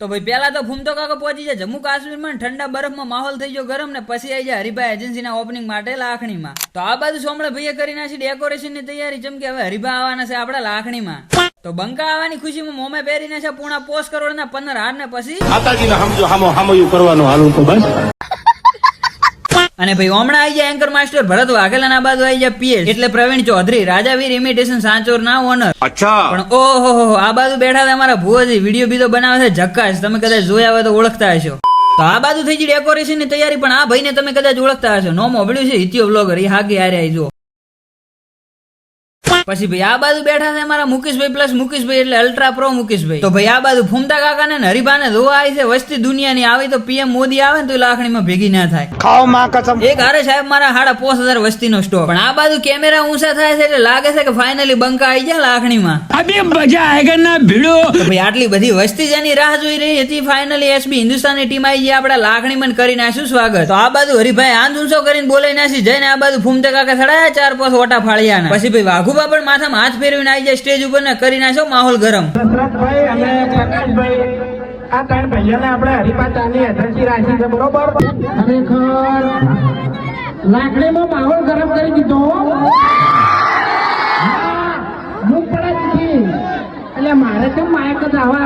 તો ભાઈ પેલા તો ફૂમતો કાકો પહોંચી જાય જમ્મુ કાશ્મીરમાં ઠંડા બરફમાં માહોલ થઈ ગયો ગરમ ને પછી આવી જાય હરિભાઈ એજન્સીના ઓપનિંગ માટે લાખણીમાં. તો આ બાજુ સોમળે ભાઈએ કરી નાખી ડેકોરેશન ની તૈયારી, જેમ કે હવે હરિભા આવવાના છે આપડા લાખણીમાં. તો બંકા આવવાની ખુશીમાં મોમે પહેરીને છે પૂણા 5 કરોડના 15 હાર ને પછી માતાજીને સમજો હામયું કરવાનું હાલું તો બસ. અને ભાઈ હમણાં આવી જાય એન્કર માસ્ટર ભરત વાઘેલા બાજુ આવી જાય પીએસ એટલે પ્રવીણ ચૌધરી રાજાવીર ઇમિટેશન સાંચોર ના ઓનર. અચ્છા પણ ઓહો આ બાજુ બેઠા હતા અમારા ભુવાજી વિડીયો બીજો બનાવે છે જક્કાશ, તમે કદાચ જોયા હોય તો ઓળખતા હશો. તો આ બાજુ થઈ ગઈ ડેકોરેશન ની તૈયારી, પણ આ ભાઈને તમે કદાચ ઓળખતા હશો, નોમ ઓબળ્યું છે હિતિયો બ્લોગર, એ હાગે આર્યા જો. પછી ભાઈ આ બાજુ બેઠા છે અમારા મુકેશભાઈ પ્લસ મુકેશભાઈ એટલે અલ્ટ્રા પ્રો મુકેશભાઈ. તો ભાઈ આ બાજુ ફૂમતા કાકા ને હરિભાને જોવા આવી છે વસ્તી દુનિયાની, આવી તો પીએમ મોદી આવે ને તો લાખણીમાં ભેગી ના થાય. ખાઓ માં કસમ. એક હારે સાહેબ મારા 5,500 વસ્તીનો સ્ટોક. પણ આ બાજુ કેમેરા ઊંચા થાય છે એટલે લાગે છે કે ફાઇનલી બંકા આવી જાય લાખણીમાં. અબે મજા આયેગા ના ભીડો. તો ભાઈ આટલી બધી વસ્તી જેની રાહ જોઈ રહી હતી, ફાઇનલી એસબી હિન્દુસ્તાનની ટીમ આવી જાય આપડા લાખણીમાં, કરી નાખ્યું સ્વાગત. તો આ બાજુ હરિભાઈ આંધ ઊંચો કરીને બોલાઈ નાખી જઈને આ બાજુ ફૂમતા કાકા થડાયા 4-5 ઓટા ફાળ્યા. પછી ભાઈ વાઘુબા પણ માથામાં હાથ ફેરવીને આવી જાય સ્ટેજ ઉપર ને કરી નાખ્યો માહોલ ગરમ. દશરથભાઈ અને પ્રકાશભાઈ આ 3 ભાઈઓને આપણે હરિભા ચાની એજન્સી રાખી છે, બરોબર? ખરેખર લાકડીમાં માહોલ ગરમ કરી દીધો. હું પડે એટલે મારે કેમ માયક જ આવા